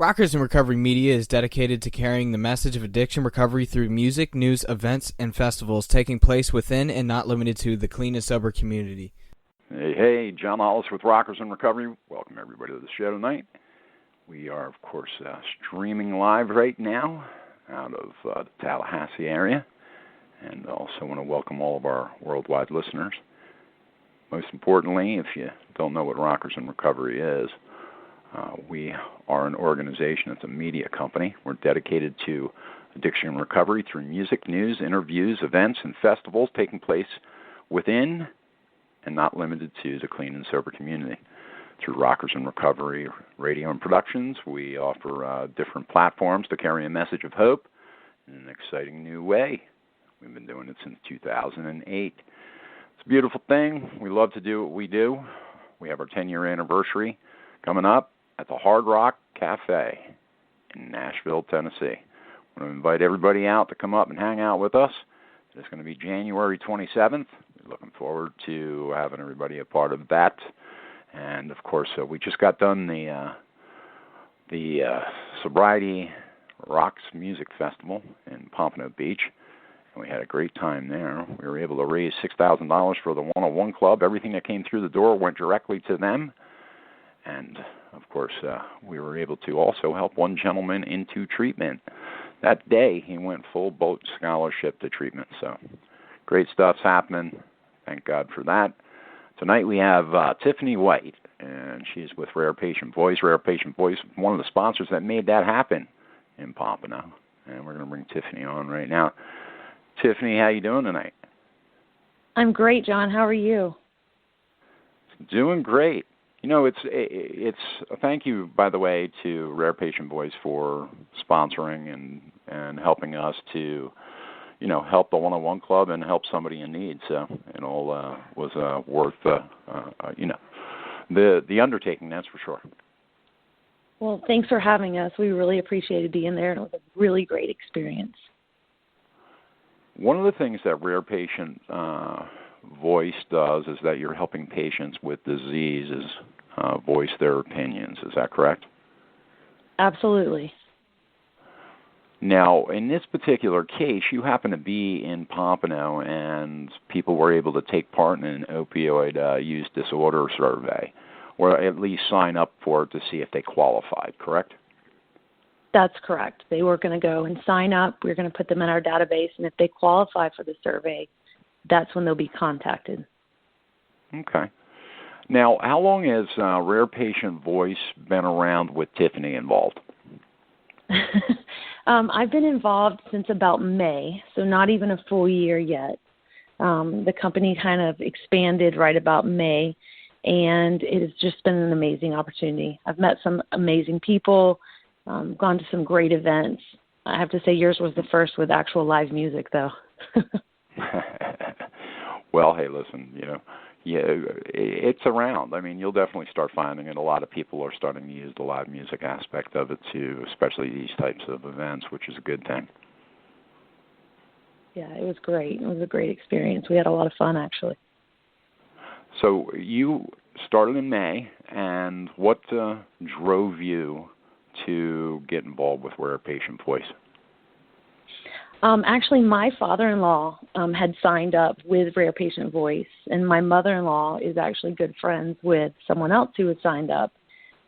Rockers in Recovery Media is dedicated to carrying the message of addiction recovery through music, news, events, and festivals taking place within and not limited to the clean and sober community. Hey, John Hollis with Rockers in Recovery. Welcome everybody to the show tonight. We are, of course, streaming live right now out of the Tallahassee area, and also want to welcome all of our worldwide listeners. Most importantly, if you don't know what Rockers in Recovery is, we are an organization, it's a media company. We're dedicated to addiction recovery through music, news, interviews, events, and festivals taking place within and not limited to the clean and sober community. Through Rockers in Recovery Radio and Productions, we offer different platforms to carry a message of hope in an exciting new way. We've been doing it since 2008. It's a beautiful thing. We love to do what we do. We have our 10-year anniversary coming up at the Hard Rock Cafe in Nashville, Tennessee. I want to invite everybody out to come up and hang out with us. It's going to be January 27th. We're looking forward to having everybody a part of that. And, of course, we just got done the Sobriety Rocks Music Festival in Pompano Beach, and we had a great time there. We were able to raise $6,000 for the 101 Club. Everything that came through the door went directly to them. And, of course, we were able to also help one gentleman into treatment. That day, he went full boat scholarship to treatment. So great stuff's happening. Thank God for that. Tonight we have Tiffany White, and she's with Rare Patient Voice. Rare Patient Voice, one of the sponsors that made that happen in Pompano. And we're going to bring Tiffany on right now. Tiffany, how you doing tonight? I'm great, John. How are you? Doing great. You know, it's thank you, by the way, to Rare Patient Voice for sponsoring and helping us to, you know, help the 101 Club and help somebody in need. So it all was worth, you know, the undertaking, that's for sure. Well, thanks for having us. We really appreciated being there, and it was a really great experience. One of the things that Rare Patient Voice does is that you're helping patients with diseases voice their opinions. Is that correct? Absolutely. Now, in this particular case, you happen to be in Pompano, and people were able to take part in an opioid-use disorder survey, or at least sign up for it to see if they qualified, correct? That's correct. They were going to go and sign up. We were going to put them in our database, and if they qualify for the survey, that's when they'll be contacted. Okay. Now, how long has Rare Patient Voice been around with Tiffany involved? I've been involved since about May, so not even a full year yet. The company kind of expanded right about May, and it has just been an amazing opportunity. I've met some amazing people, gone to some great events. I have to say yours was the first with actual live music, though. Well, hey, listen, you know, yeah, it's around. I mean, you'll definitely start finding it. A lot of people are starting to use the live music aspect of it too, especially these types of events, which is a good thing. Yeah, it was great. It was a great experience. We had a lot of fun, actually. So you started in May, and what drove you to get involved with Rare Patient Voice? Actually, my father-in-law had signed up with Rare Patient Voice, and my mother-in-law is actually good friends with someone else who had signed up.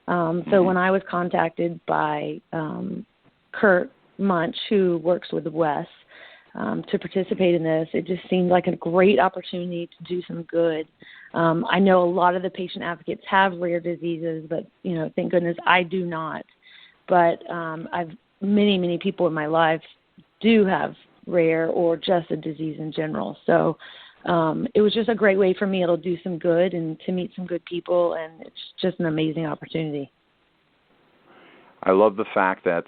So when I was contacted by Kurt Munch, who works with Wes, to participate in this, it just seemed like a great opportunity to do some good. I know a lot of the patient advocates have rare diseases, but, you know, thank goodness I do not. But many people in my life do have rare or just a disease in general. So it was just a great way for me. It'll do some good and to meet some good people, and it's just an amazing opportunity. I love the fact that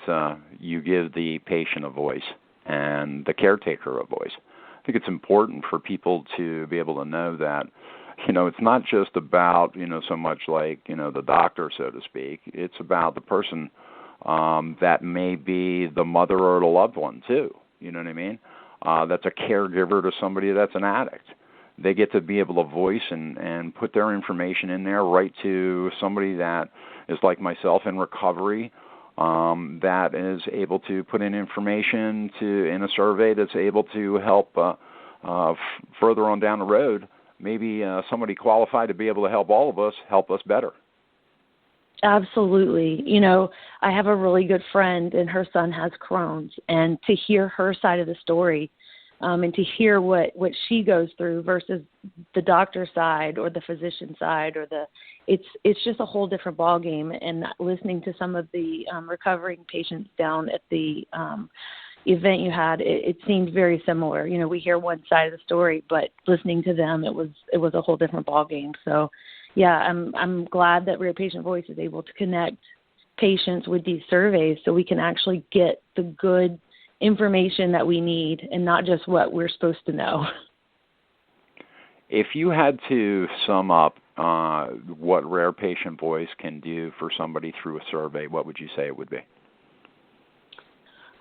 you give the patient a voice and the caretaker a voice. I think it's important for people to be able to know that, you know, it's not just about, you know, so much like, you know, the doctor, so to speak. It's about the person that may be the mother or the loved one too. You know what I mean? That's a caregiver to somebody that's an addict. They get to be able to voice and put their information in there right to somebody that is like myself in recovery, that is able to put in information in a survey that's able to help further on down the road, maybe somebody qualified to be able to help all of us help us better. Absolutely. I have a really good friend, and her son has Crohn's, and to hear her side of the story, and to hear what she goes through versus the doctor side or the physician side, or it's just a whole different ballgame. And listening to some of the recovering patients down at the event you had, it seemed very similar. We hear one side of the story, but listening to them, it was a whole different ballgame. So, yeah, I'm glad that Rare Patient Voice is able to connect patients with these surveys so we can actually get the good information that we need and not just what we're supposed to know. If you had to sum up what Rare Patient Voice can do for somebody through a survey, what would you say it would be?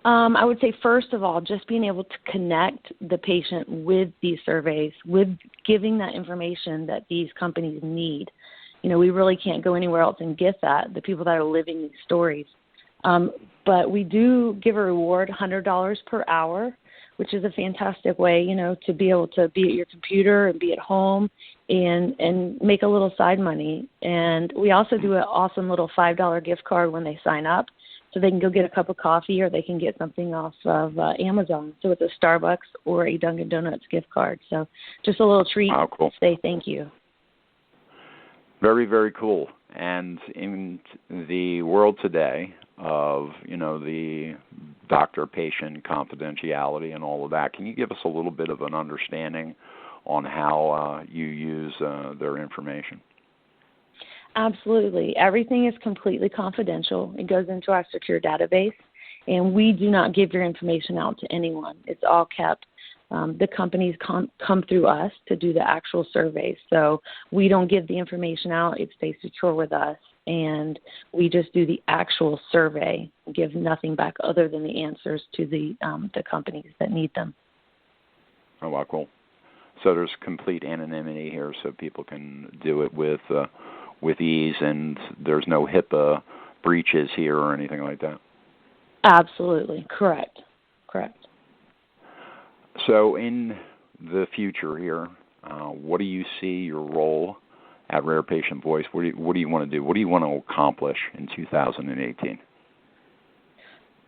I would say, first of all, just being able to connect the patient with these surveys, with giving that information that these companies need. We really can't go anywhere else and get that, the people that are living these stories. But we do give a reward, $100 per hour, which is a fantastic way, to be able to be at your computer and be at home and make a little side money. And we also do an awesome little $5 gift card when they sign up, so they can go get a cup of coffee or they can get something off of Amazon. So it's a Starbucks or a Dunkin' Donuts gift card. So just a little treat to say thank you. Very, very cool. And in the world today of, the doctor-patient confidentiality and all of that, can you give us a little bit of an understanding on how you use their information? Absolutely. Everything is completely confidential. It goes into our secure database, and we do not give your information out to anyone. It's all kept. The companies come through us to do the actual surveys. So we don't give the information out. It stays secure with us, and we just do the actual survey, give nothing back other than the answers to the companies that need them. Oh, wow, cool. So there's complete anonymity here, so people can do it with ease, and there's no HIPAA breaches here or anything like that. Absolutely. Correct. So in the future here, what do you see your role at Rare Patient Voice? What do you want to do? What do you want to accomplish in 2018?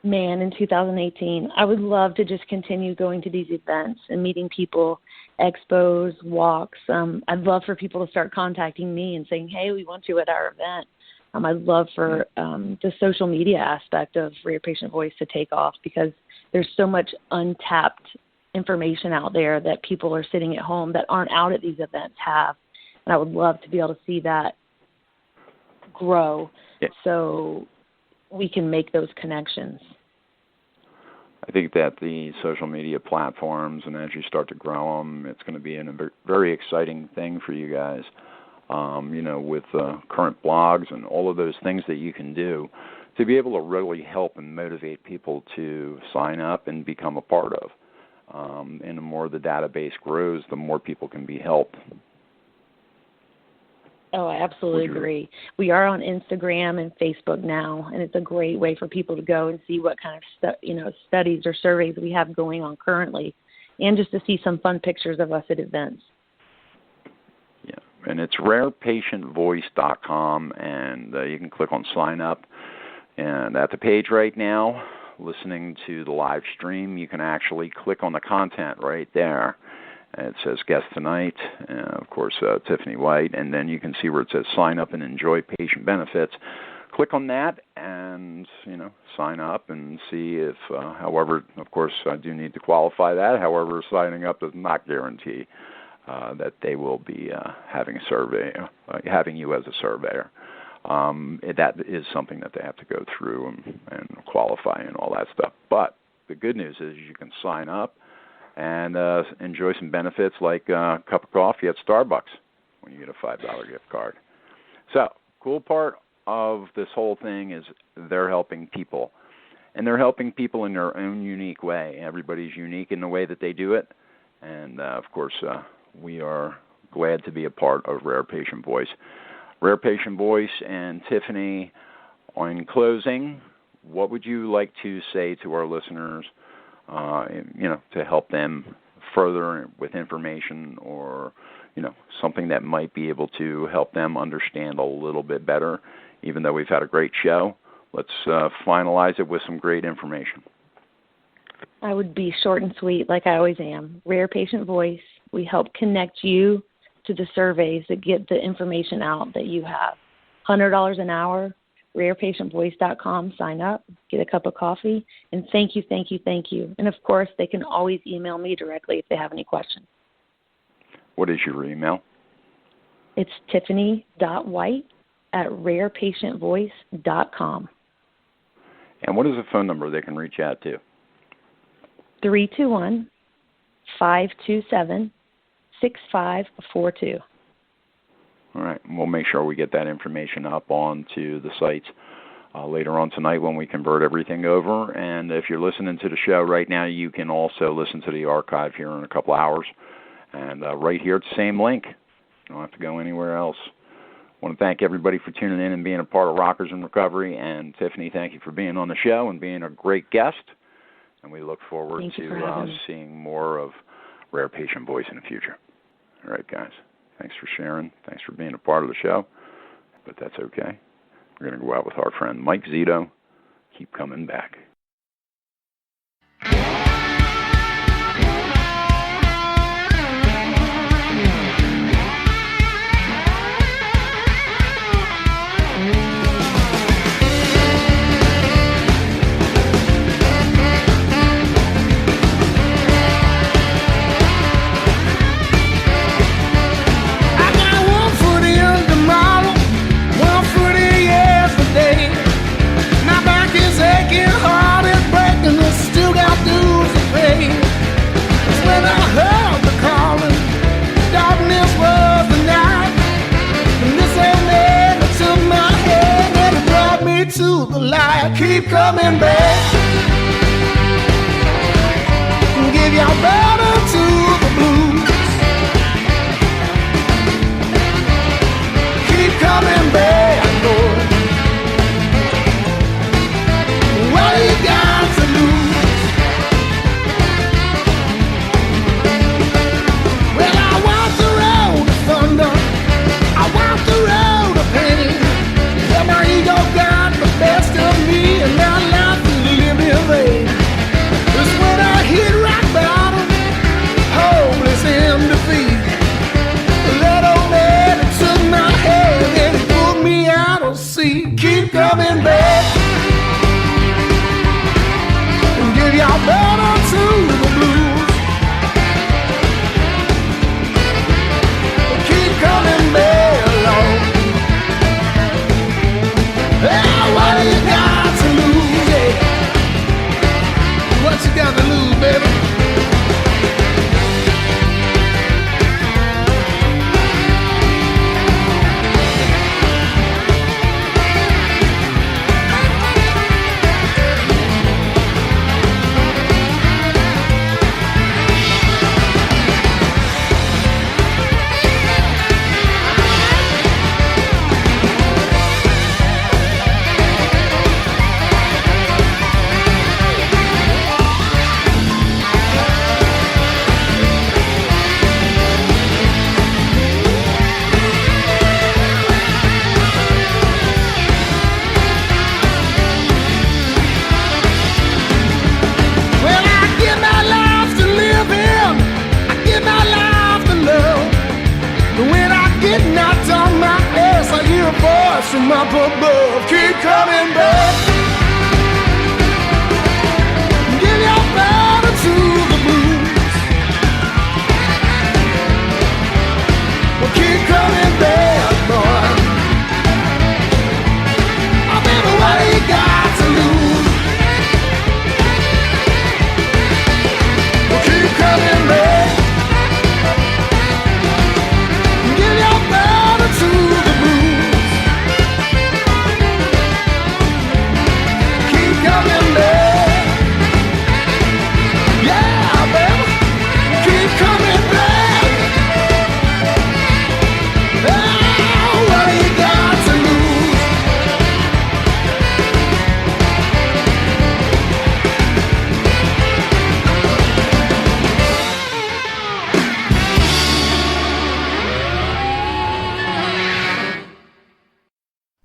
Man, in 2018, I would love to just continue going to these events and meeting people, expos, walks. I'd love for people to start contacting me and saying, hey, we want you at our event. I'd love for the social media aspect of Rare Patient Voice to take off, because there's so much untapped information out there that people are sitting at home that aren't out at these events have. And I would love to be able to see that grow so we can make those connections. I think that the social media platforms, and as you start to grow them, it's going to be a very exciting thing for you guys, with current blogs and all of those things that you can do to be able to really help and motivate people to sign up and become a part of. And the more the database grows, the more people can be helped. Oh, I absolutely agree. We are on Instagram and Facebook now, and it's a great way for people to go and see what kind of studies or surveys we have going on currently, and just to see some fun pictures of us at events. Yeah, and it's rarepatientvoice.com, and you can click on sign up. And at the page right now, listening to the live stream, you can actually click on the content right there. It says guest tonight, of course, Tiffany White, and then you can see where it says sign up and enjoy patient benefits. Click on that and, sign up and see if, however, of course, I do need to qualify that. However, signing up does not guarantee that they will be having you as a surveyor. That is something that they have to go through and qualify and all that stuff. But the good news is you can sign up and enjoy some benefits like a cup of coffee at Starbucks when you get a $5 gift card. So, cool part of this whole thing is they're helping people. And they're helping people in their own unique way. Everybody's unique in the way that they do it. And, of course, we are glad to be a part of Rare Patient Voice. Rare Patient Voice and Tiffany, in closing, what would you like to say to our listeners, to help them further with information, or, something that might be able to help them understand a little bit better? Even though we've had a great show, let's finalize it with some great information. I would be short and sweet, like I always am. Rare Patient Voice. We help connect you to the surveys that get the information out that you have. $100 an hour, rarepatientvoice.com. Sign up, get a cup of coffee, and thank you, thank you, thank you. And, of course, they can always email me directly if they have any questions. What is your email? It's tiffany.white@rarepatientvoice.com. And what is the phone number they can reach out to? 321-527-6542. All right. We'll make sure we get that information up onto the sites later on tonight when we convert everything over. And if you're listening to the show right now, you can also listen to the archive here in a couple hours. And right here at the same link. You don't have to go anywhere else. I want to thank everybody for tuning in and being a part of Rockers in Recovery. And Tiffany, thank you for being on the show and being a great guest. And we look forward to seeing more of Rare Patient Voice in the future. All right, guys. Thanks for sharing. Thanks for being a part of the show. But that's okay. We're going to go out with our friend Mike Zito. Keep coming back. To the light, keep coming back. Give your brother to the blues. Keep coming back, Lord. What do you got to lose? Well, I walk the road of thunder. I walk the road of pain. Yeah, my ego got the best of me, and my life is living in vain. It's when I hit rock bottom, hopeless in defeat. That old man took my hand and he pulled me out of sea. Keep coming back and give your brother to the blues. Keep coming back, Lord. What do you got to lose, yeah? What you got to lose, baby? From up above, keep coming back. Give your brother to the blues. Well, keep coming back, boy. Oh, baby, what do you got to lose? Well, keep coming back. Give your brother to the blues.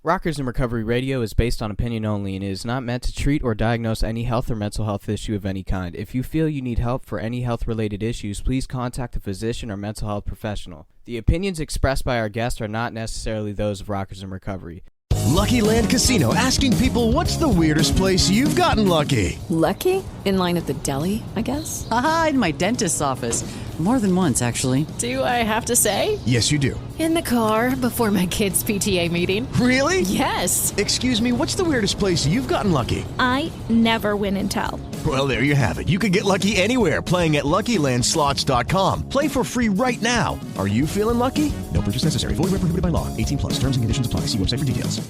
Rockers in Recovery Radio is based on opinion only and is not meant to treat or diagnose any health or mental health issue of any kind. If you feel you need help for any health-related issues, please contact a physician or mental health professional. The opinions expressed by our guests are not necessarily those of Rockers in Recovery. Lucky Land Casino, asking people, what's the weirdest place you've gotten lucky? Lucky? In line at the deli, I guess? Aha, in my dentist's office. More than once, actually. Do I have to say? Yes, you do. In the car before my kids' PTA meeting. Really? Yes. Excuse me, what's the weirdest place you've gotten lucky? I never win and tell. Well, there you have it. You can get lucky anywhere, playing at LuckyLandSlots.com. Play for free right now. Are you feeling lucky? No purchase necessary. Void where prohibited by law. 18 plus. Terms and conditions apply. See website for details.